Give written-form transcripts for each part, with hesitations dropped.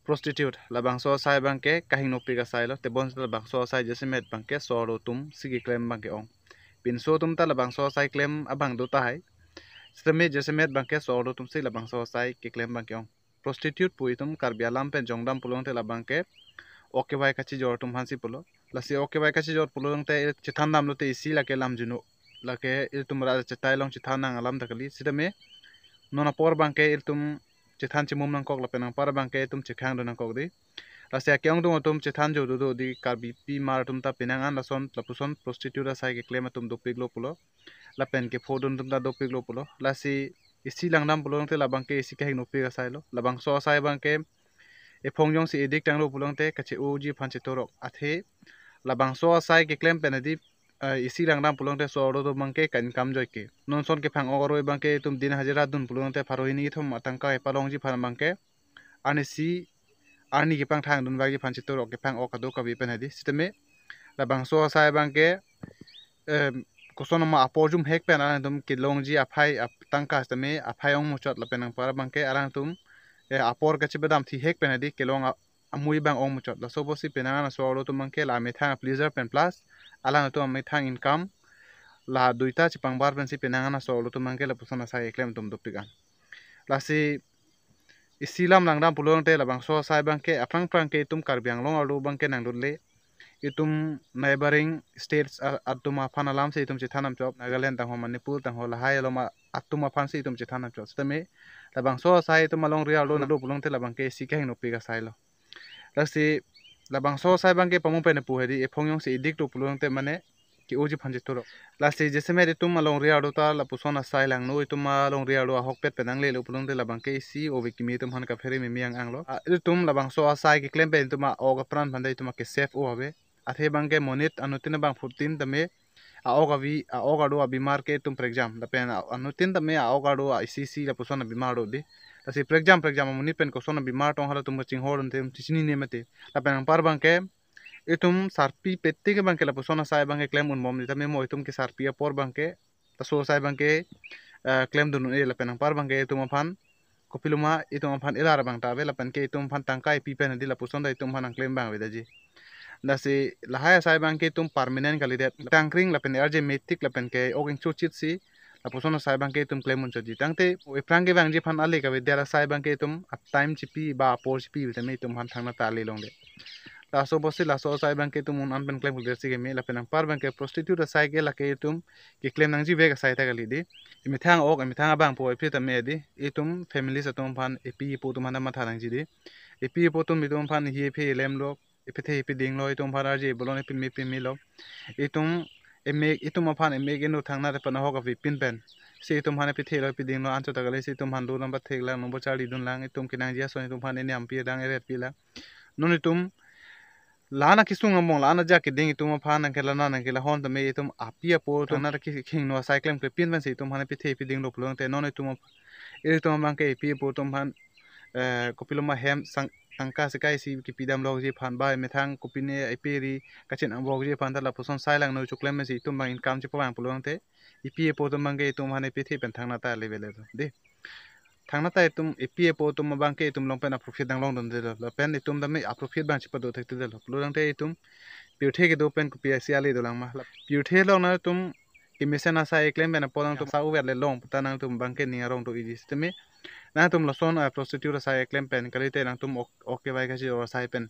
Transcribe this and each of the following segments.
prostitute labang so sai bangke kahing nopi ka sai lo te bon labang so sai jese met bangke so ro tum sigi claim bangke ong pin so tum ta labang so sai claim abang do ta hai stame jese met bangke so ro tum si labang so sai ke claim bangke ong prostitute pui tum karbialam pen jongdam pulong te labangke oke bai kachi jor tum hansi pulo lasi oke bai kachi jor pulong te chithan dam lo te isi lake lam junu lake il tum ra chitai long chithan nang alam takali sidame nona por bangke il tum chithan chimum nang kok lapenang par bangke tum chikhang do nang kok di lasi akyong tum tum chithan jo do di karbi pi mar tum ta pinangan lason lapuson prostitute sai ke claim tum do piglo pulo lapen ke fodun tum ta do piglo pulo lasi isi langdam pulong te labangke isi kahing no piga sai lo labang so sai bangke e pongjong si edik tang lo pulong te kache uji phanche torok athe labang so sai ke claim penadi isi langdam pulong te so ro do bangke kan kam joy ke non son ke phang ogoroi bangke tum din hajira dun pulong te pharohini thom atangka e palong ji phan bangke ani si ani ke pang thang dun bagi phanche torok ke phang okado kabi penadi sitame labang so sai bangke kosono ma apojum hek pen alang tum kilong ji aphai tangka stame aphai ong muchot la penang para bangke alang tum apor ka chibadam thi hek pen adi kilong amui bang ong muchot la sobosi penang na so ro tum bangke la me thang pleasure pen plus alang tum me thang income la duita chipang bar pen si penang na so ro tum bangke la pusana sai claim tum dopigan la si isilam langdam pulong te labang so sai bangke aprang prang ke tum karbiang long alu bangke nang dulle itum neighboring states atuma phanalam se itum chithanam chop Nagaland tang ho Manipur tang ho lahai loma atuma phan se itum chithanam chop stame labang so sai itum along ria lo nalu pulong te labang ke si kahing no piga sai lo lasi labang so sai bang ke pamu pe ne pu hedi e phongyong se idik to pulong te mane ki oji phanji toro lasi jese me itum along ria do ta la pusona sai lang no itum along ria do hok pet penang le lo pulong te labang ke si obi kimi itum han ka feri me miang ang lo itum labang so sai ke claim pe itum oga pran phanda itum ke safe o habe athe bangke monit anutin bang futin tame aoga do bimar ke tum per exam la pen anutin tame aoga do ICC la pusona bimar do di tasi per exam monit pen kosona bimar tong hala tum ching hor ntem tisini ne mate la pen par bangke itum sarpi petti ke bangke la pusona sai bangke claim un mom tame mo itum ke sarpi por bangke taso sai bangke claim dunu e la pen par bangke itum phan kopiluma itum phan elar bang ta be la pen ke itum phan tangkai pi pen di la pusona itum phan claim bang vedaji nasi lahaya sai bangke tum permanent kali det tangkring lapen RJ metik lapen ke oging chuchit si laposono sai bangke tum claim un choji tangte we prangke bangji phan ale ka dera sai bangke tum at time chipi ba por chipi bitame tum han thangna ta ale longde laso bosi laso sai bangke tum un anpen claim kulder sige me lapen par bangke prostitute sai ke lake tum ke claim nangji vega sai ta kali di imi thang ok imi thang bang po epita me di itum family sa tum phan epi po tum hana matha nangji di epi po tum midum phan hi phe lem lo ipethe ipiding lo itum phara je bolon ipin me pin mi lo itum itum aphan eme genu thangna te pana hoka vi pin pen se itum hane pithe lo ipiding lo ancho tagale se itum handu number thegla number chali dun lang itum kinang jia so itum phan ene ampi dang eret pila non itum lana kisung among lana ja ke ding itum phan nang kela na nang kela hon te me itum apia po to na ki king no cycling ke pin pen se itum hane pithe ipiding lo pulong te non itum bang ke pi po tum phan kopiloma hem sang angka sekai si kipidam log je phan bai methang kopine iperi kachin ambog je phan la puson sai lang no chuklem me si tum bang income che pawang pulong te ipi po tum bang ke tum hane pithi pen thangna ta level de thangna ta tum ipi po tum bang ke tum long pen a profit dang long don de la pen tum da me a profit bang chipa do thekte de pulong te tum piuthe ke do pen ko pi sia le do lang ma piuthe lo na tum kimisen asa claim ben podang tum sa uver le long tanang tum bang ke ni arong to idis teme na tum lason prostitute sai claim pen kalite nang tum oke bai kasi or sai pen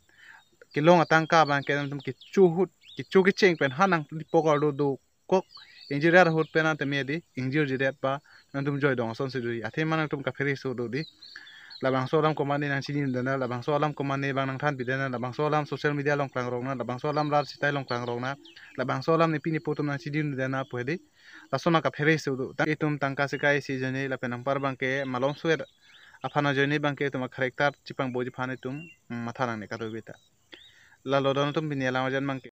kilong atang ka bang ke tum kichu ki cheng pen hanang poka do kok engineer hot pen ate me di engineer jiret pa nang tum joy dong son se dui athe manang tum ka feri so do di labang so lam komani nang sinin dana labang so lam komani bang nang than bidana labang so lam social media long klang rong na labang so lam rar sitai long klang rong na labang so lam ni pini potum nang sidin dana pwede lasona ka feri so do itum tangka sekai si jani la pen par bang ke malong suer afana joni bangke tuma karakter cipang boji phane tum matha nang ne ka beta la lodon tum binia lama jan bangke